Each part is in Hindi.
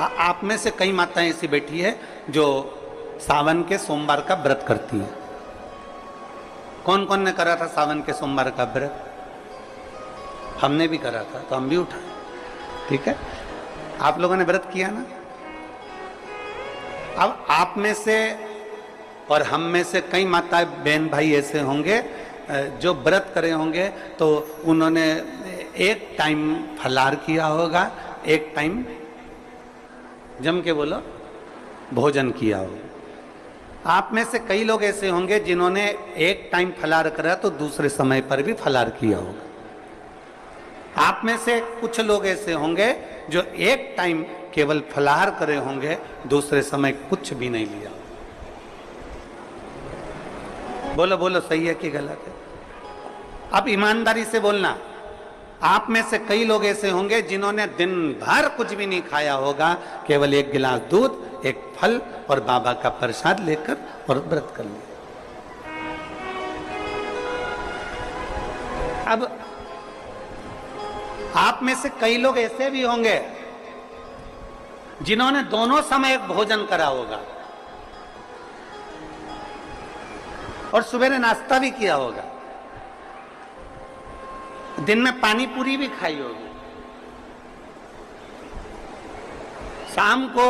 आप में से कई माताएं ऐसी बैठी है जो सावन के सोमवार का व्रत करती हैं। कौन कौन ने करा था सावन के सोमवार का व्रत? हमने भी करा था, तो हम भी उठाए। ठीक है, आप लोगों ने व्रत किया ना। अब आप में से और हम में से कई माताएं बहन भाई ऐसे होंगे जो व्रत करे होंगे, तो उन्होंने एक टाइम फलाहार किया होगा, एक टाइम जम के बोलो भोजन किया होगा। आप में से कई लोग ऐसे होंगे जिन्होंने एक टाइम फलाहार करा तो दूसरे समय पर भी फलाहार किया होगा। आप में से कुछ लोग ऐसे होंगे जो एक टाइम केवल फलाहार करे होंगे, दूसरे समय कुछ भी नहीं लिया। बोलो बोलो, सही है कि गलत है? अब ईमानदारी से बोलना। आप में से कई लोग ऐसे होंगे जिन्होंने दिन भर कुछ भी नहीं खाया होगा, केवल एक गिलास दूध, एक फल और बाबा का प्रसाद लेकर और व्रत कर लिया। अब आप में से कई लोग ऐसे भी होंगे जिन्होंने दोनों समय भोजन करा होगा और सुबह नाश्ता भी किया होगा, दिन में पानी पूरी भी खाई होगी, शाम को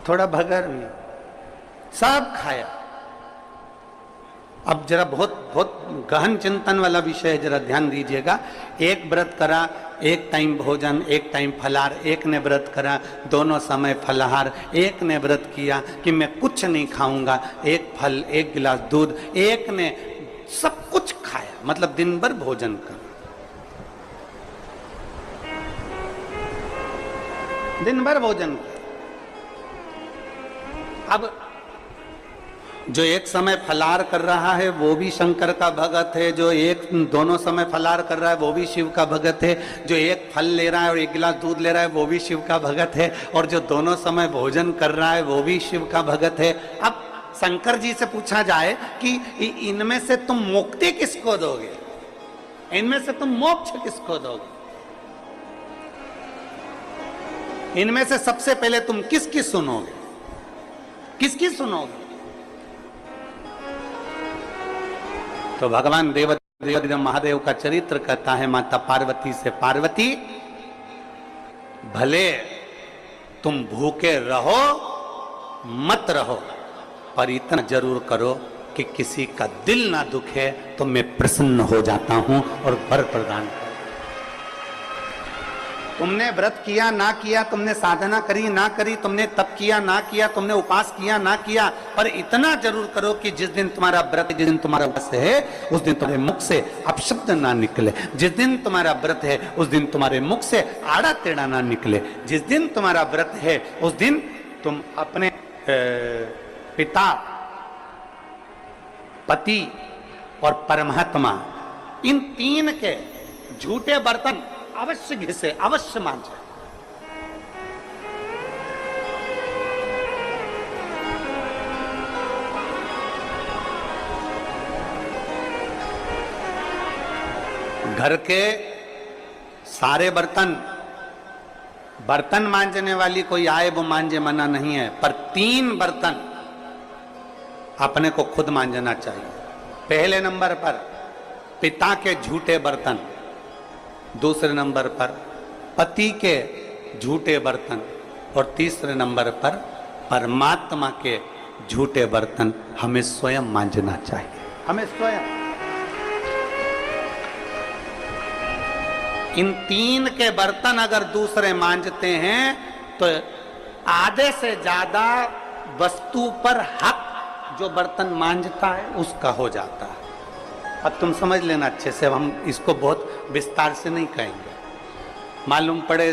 थोड़ा भगर भी, सब खाया। अब जरा बहुत बहुत गहन चिंतन वाला विषय है, जरा ध्यान दीजिएगा। एक व्रत करा, एक टाइम भोजन, एक टाइम फलाहार, एक ने व्रत करा दोनों समय फलाहार, एक ने व्रत किया कि मैं कुछ नहीं खाऊंगा, एक फल, एक गिलास दूध, एक ने सब कुछ खाया, मतलब दिन भर भोजन कर, दिन भर भोजन कर। अब जो एक समय फलाहार कर रहा है वो भी शंकर का भगत है, जो एक दोनों समय फलाहार कर रहा है वो भी शिव का भगत है, जो एक फल ले रहा है और एक गिलास दूध ले रहा है वो भी शिव का भगत है, और जो दोनों समय भोजन कर रहा है वो भी शिव का भगत है। अब शंकर जी से पूछा जाए कि इनमें से तुम मुक्ति किसको दोगे, इनमें से तुम मोक्ष किसको दोगे, इनमें से सबसे पहले तुम किसकी सुनोगे, किसकी सुनोगे? तो भगवान देव महादेव का चरित्र कहता है, माता पार्वती से, पार्वती भले तुम भूखे रहो मत रहो, पर इतना जरूर करो कि किसी का दिल ना दुखे, तो मैं प्रसन्न हो जाता हूं और वर प्रदान कर। तुमने व्रत किया ना किया, तुमने साधना करी ना करी, तुमने तप किया ना किया, तुमने उपास किया ना किया, पर इतना जरूर करो कि जिस दिन तुम्हारा व्रत, जिस दिन तुम्हारा व्रत है उस दिन तुम्हारे मुख से अपशब्द ना निकले, जिस दिन तुम्हारा व्रत है उस दिन तुम्हारे मुख से आड़ा टेढ़ा ना निकले, जिस दिन तुम्हारा व्रत है उस दिन तुम अपने पिता, पति और परमात्मा, इन तीन के झूठे बर्तन अवश्य घिसे, अवश्य मांझे। घर के सारे बर्तन, बर्तन मांजने वाली कोई आए वो मांजे, मना नहीं है, पर 3 बर्तन अपने को खुद मांजना चाहिए। पहले नंबर पर पिता के झूठे बर्तन, दूसरे नंबर पर पति के झूठे बर्तन, और तीसरे नंबर पर परमात्मा के झूठे बर्तन हमें स्वयं मांजना चाहिए, हमें स्वयं। इन 3 के बर्तन अगर दूसरे मांजते हैं तो आधे से ज्यादा वस्तु पर हक जो बर्तन मांजता है उसका हो जाता है। अब तुम समझ लेना अच्छे से, हम इसको बहुत विस्तार से नहीं कहेंगे। मालूम पड़े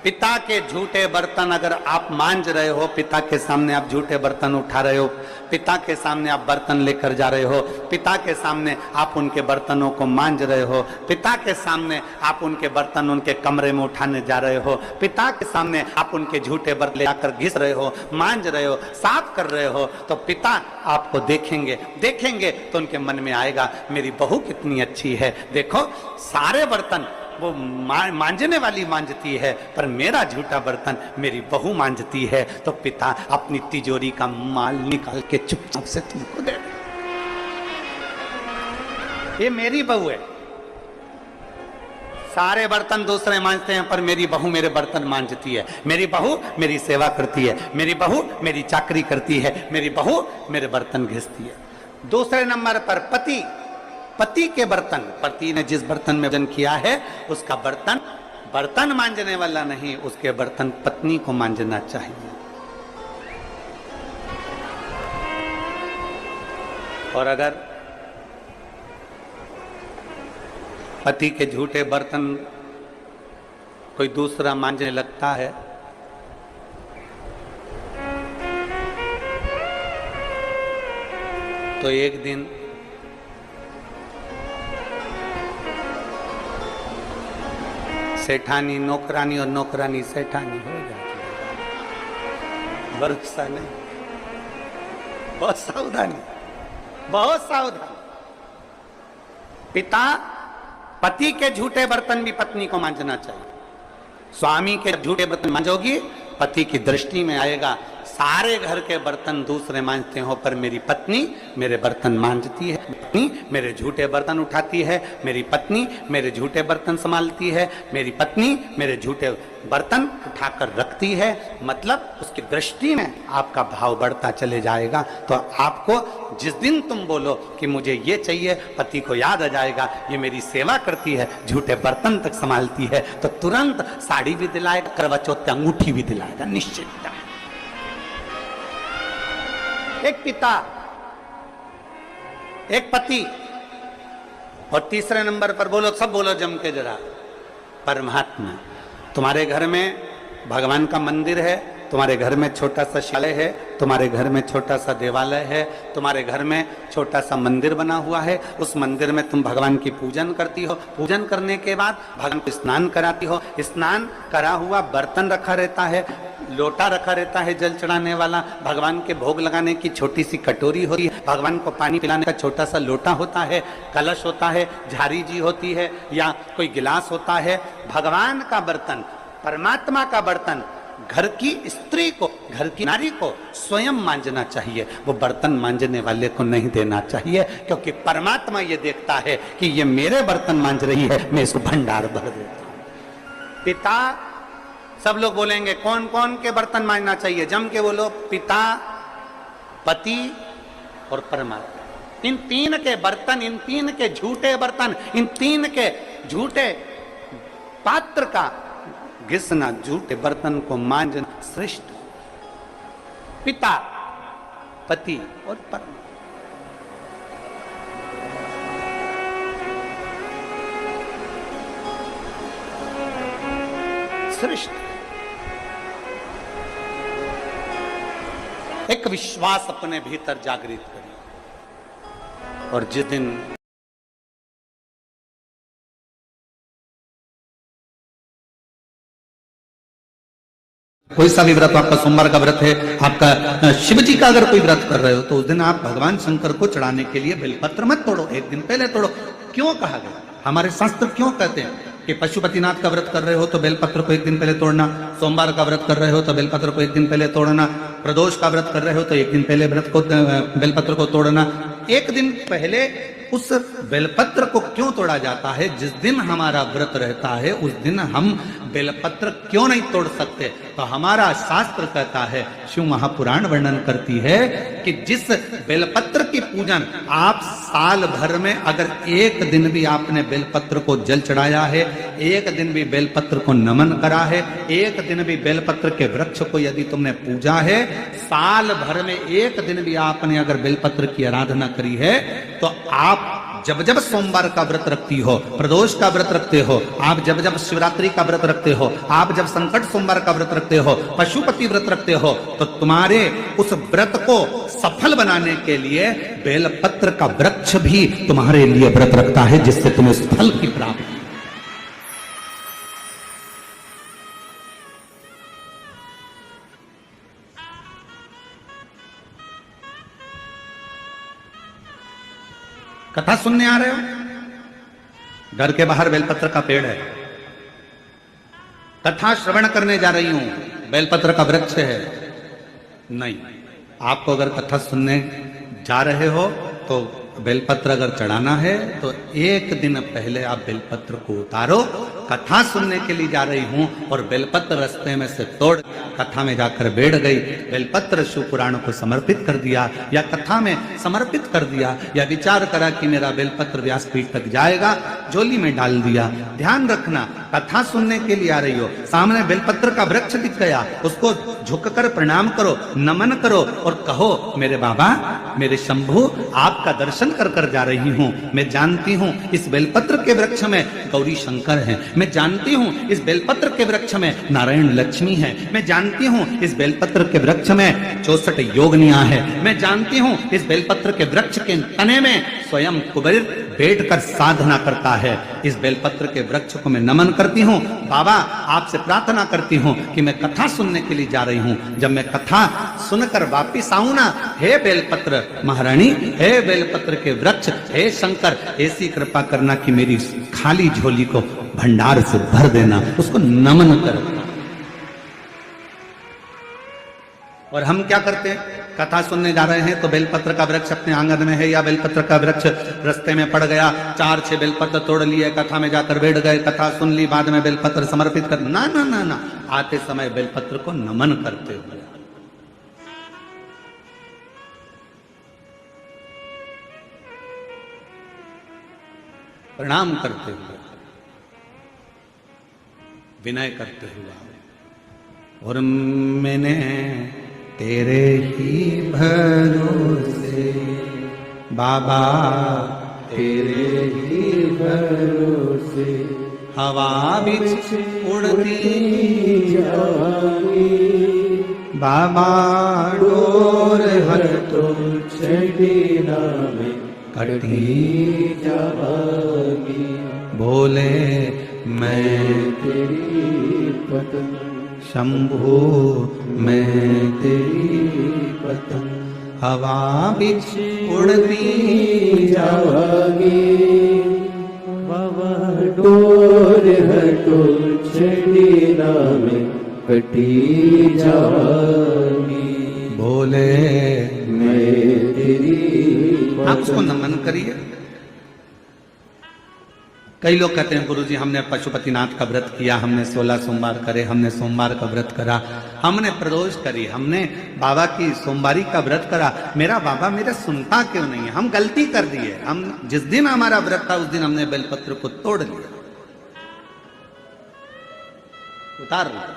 पिता के झूठे बर्तन अगर आप मांज रहे हो, पिता के सामने आप झूठे बर्तन उठा रहे हो, पिता के सामने आप बर्तन लेकर जा रहे हो, पिता के सामने आप उनके बर्तनों को मांज रहे हो, पिता के सामने आप उनके बर्तन उनके कमरे में उठाने जा रहे हो, पिता के सामने आप उनके झूठे बर्तन लेकर घिस रहे हो, मांज रहे हो, साफ कर रहे हो, तो पिता आपको देखेंगे तो उनके मन में आएगा मेरी बहू कितनी अच्छी है, देखो सारे बर्तन वो मांजने वाली मांजती है, पर मेरा झूठा बर्तन मेरी बहू मांजती है। तो पिता अपनी तिजोरी का माल निकाल के चुपचाप से तुमको दे दे। ये मेरी बहू है। सारे बर्तन दूसरे मांजते हैं, पर मेरी बहू मेरे बर्तन मांजती है। मेरी बहू मेरी सेवा करती है, मेरी बहू मेरी चाकरी करती है, मेरी बहू मेरे बर्तन घिसती है। दूसरे नंबर पर पति, पति के बर्तन, पति ने जिस बर्तन में भोजन किया है उसका बर्तन बर्तन मांजने वाला नहीं, उसके बर्तन पत्नी को मांजना चाहिए। और अगर पति के झूठे बर्तन कोई दूसरा मांजने लगता है तो एक दिन सेठानी नौकरानी और नौकरानी सेठानी हो जाती है। वर्षा नहीं, बहुत सावधानी, बहुत सावधान। पिता पति के झूठे बर्तन भी पत्नी को मांजना चाहिए। स्वामी के झूठे बर्तन मांजोगी, पति की दृष्टि में आएगा सारे घर के बर्तन दूसरे मांजते हो, पर मेरी पत्नी मेरे बर्तन मांजती है, पत्नी मेरे झूठे बर्तन उठाती है, मेरी पत्नी मेरे झूठे बर्तन संभालती है, मेरी पत्नी मेरे झूठे बर्तन उठाकर रखती है। मतलब उसकी दृष्टि में आपका भाव बढ़ता चले जाएगा। तो आपको जिस दिन तुम बोलो कि मुझे ये चाहिए, पति को याद आ जाएगा ये मेरी सेवा करती है, झूठे बर्तन तक संभालती है, तो तुरंत साड़ी भी दिलाएगा, करवा चौथ अंगूठी भी दिलाएगा, निश्चित। एक पिता, एक पति, और तीसरे नंबर पर बोलो, सब बोलो जम के जरा, परमात्मा। तुम्हारे घर में भगवान का मंदिर है, तुम्हारे घर में छोटा सा शिवालय है, तुम्हारे घर में छोटा सा देवालय है, तुम्हारे घर में छोटा सा मंदिर बना हुआ है। उस मंदिर में तुम भगवान की पूजन करती हो, पूजन करने के बाद भगवान को स्नान कराती हो, स्नान करा हुआ बर्तन रखा रहता है, लोटा रखा रहता है जल चढ़ाने वाला, भगवान के भोग लगाने की छोटी सी कटोरी होती है, भगवान को पानी पिलाने का छोटा सा लोटा होता है, कलश होता है, झारी जी होती है, या कोई गिलास होता है। भगवान का बर्तन, परमात्मा का बर्तन घर की स्त्री को, घर की नारी को स्वयं मांजना चाहिए, वो बर्तन मांजने वाले को नहीं देना चाहिए, क्योंकि परमात्मा ये देखता है कि ये मेरे बर्तन मांज रही है, मैं इसको भंडार भर देता हूं। पिता, सब लोग बोलेंगे कौन कौन के बर्तन मांजना चाहिए, जम के बोलो, पिता, पति और परमात्मा। इन तीन के बर्तन, इन तीन के झूठे बर्तन, इन तीन के झूठे पात्र का घिसना, झूठे बर्तन को मांजना श्रेष्ठ। पिता, पति और परमात्मा। श्रेष्ठ। एक विश्वास अपने भीतर जागृत करिए, और जिस दिन कोई सा भी व्रत, आपका सोमवार का व्रत है, आपका शिव जी का अगर कोई व्रत कर रहे हो, तो उस दिन आप भगवान शंकर को चढ़ाने के लिए बेलपत्र मत तोड़ो, एक दिन पहले तोड़ो। क्यों कहा गया? हमारे शास्त्र क्यों कहते हैं कि पशुपतिनाथ का व्रत कर रहे हो तो बेलपत्र को एक दिन पहले तोड़ना, सोमवार का व्रत कर रहे हो तो बेलपत्र को एक दिन पहले तोड़ना, प्रदोष का व्रत कर रहे हो तो एक दिन पहले व्रत को, बेलपत्र को तोड़ना। एक दिन पहले उस बेलपत्र को क्यों तोड़ा जाता है? जिस दिन हमारा व्रत रहता है उस दिन हम बेलपत्र क्यों नहीं तोड़ सकते? तो हमारा शास्त्र कहता है, शिव महापुराण वर्णन करती है कि जिस बेलपत्र की पूजन आप साल भर में अगर एक दिन भी आपने बेलपत्र को जल चढ़ाया है, एक दिन भी बेलपत्र को नमन करा है, एक दिन भी बेलपत्र के वृक्ष को यदि तुमने पूजा है, साल भर में एक दिन भी आपने अगर बेलपत्र की आराधना करी है, तो आप जब जब सोमवार का व्रत रखती हो, प्रदोष का व्रत रखते हो, आप जब जब शिवरात्रि का व्रत रखते हो, आप जब संकट सोमवार का व्रत रखते हो, पशुपति व्रत रखते हो, तो तुम्हारे उस व्रत को सफल बनाने के लिए बेलपत्र का वृक्ष भी तुम्हारे लिए व्रत रखता है, जिससे तुम्हें उस फल की प्राप्ति। कथा सुनने आ रहे हो? घर के बाहर बेलपत्र का पेड़ है, कथा श्रवण करने जा रही हूं, बेलपत्र का वृक्ष है, नहीं। आपको अगर कथा सुनने जा रहे हो तो बेलपत्र अगर चढ़ाना है तो एक दिन पहले आप बेलपत्र को उतारो। कथा सुनने के लिए जा रही हूं और बेलपत्र रास्ते में से तोड़ कथा में जाकर बैठ गई, बेलपत्र शिव पुराण को समर्पित कर दिया या कथा में समर्पित कर दिया या विचार करा कि मेरा बेलपत्र व्यासपीठ तक जाएगा, झोली में डाल दिया। ध्यान रखना, कथा सुनने के लिए आ रही हो, सामने बेलपत्र का वृक्ष दिख गया, उसको झुककर प्रणाम करो, नमन करो और कहो मेरे बाबा, मेरे शंभु, आपका दर्शन कर कर जा रही हूं। मैं जानती हूं इस बेलपत्र के वृक्ष में गौरी शंकर हैं, मैं जानती हूं इस बेलपत्र के वृक्ष में नारायण लक्ष्मी है, मैं जानती हूं इस बेलपत्र के वृक्ष में 64 योगनियां है, मैं जानती हूं इस बेलपत्र के वृक्ष के तने में स्वयं कुबेर बैठकर साधना करता है। इस बेलपत्र के वृक्ष को मैं नमन करती हूं। बाबा, आपसे प्रार्थना करती हूं कि मैं कथा सुनने के लिए जा रही हूं, जब मैं कथा सुनकर वापिस आऊं ना, हे बेलपत्र महारानी, हे बेलपत्र के वृक्ष, हे शंकर, ऐसी कृपा करना कि मेरी खाली झोली को भंडार से भर देना, उसको नमन कर। और हम क्या करते हैं, कथा सुनने जा रहे हैं तो बेलपत्र का वृक्ष अपने आंगन में है या बेलपत्र का वृक्ष रास्ते में पड़ गया, 4-6 बेलपत्र तोड़ लिए, कथा में जाकर बैठ गए, कथा सुन ली, बाद में बेलपत्र समर्पित कर, ना ना ना ना, आते समय बेलपत्र को नमन करते हुए, प्रणाम करते हुए, विनय करते हुए। और मैंने तेरे ही भरोसे बाबा, तेरे ही भरोसे हवा बिच उड़ती जाऊंगी, बाबा डोर हर तो छड़ीना में कटी जाऊंगी, बोले मैं तेरी पत्नी शंभु, मैं तेरी पतंग हवा बिच उड़ती जाऊंगी, बाबा डोर हटो छड़ीना में कटी जाऊंगी, बोले मैं तेरी। आप उसको नमन करिए। कई लोग कहते हैं गुरुजी हमने पशुपतिनाथ का व्रत किया, हमने 16 सोमवार करे, हमने सोमवार का व्रत करा, हमने प्रदोष करी, हमने बाबा की सोमवारी का व्रत करा, मेरा बाबा मेरा सुनता क्यों नहीं है? हम गलती कर दिए। हम जिस दिन हमारा व्रत था उस दिन हमने बेलपत्र को तोड़ लिया, उतार लिया,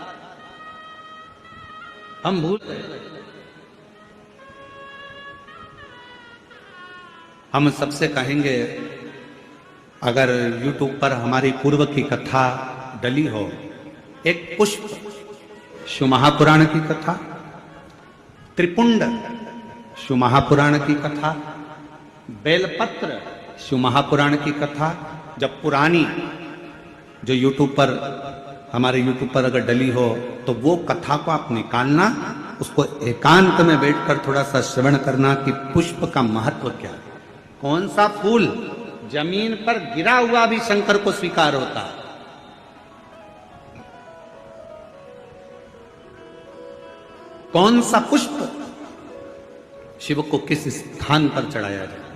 हम भूल गए। हम सबसे कहेंगे, अगर YouTube पर हमारी पूर्व की कथा डली हो, एक पुष्प शिव महापुराण की कथा, त्रिपुंड शिव महापुराण की कथा, बेलपत्र शिव महापुराण की कथा, जब पुरानी जो YouTube पर हमारे YouTube पर अगर डली हो तो वो कथा को आप निकालना, उसको एकांत में बैठकर थोड़ा सा श्रवण करना कि पुष्प का महत्व क्या है। कौन सा फूल जमीन पर गिरा हुआ भी शंकर को स्वीकार होता है, कौन सा पुष्प शिव को किस स्थान पर चढ़ाया जाए।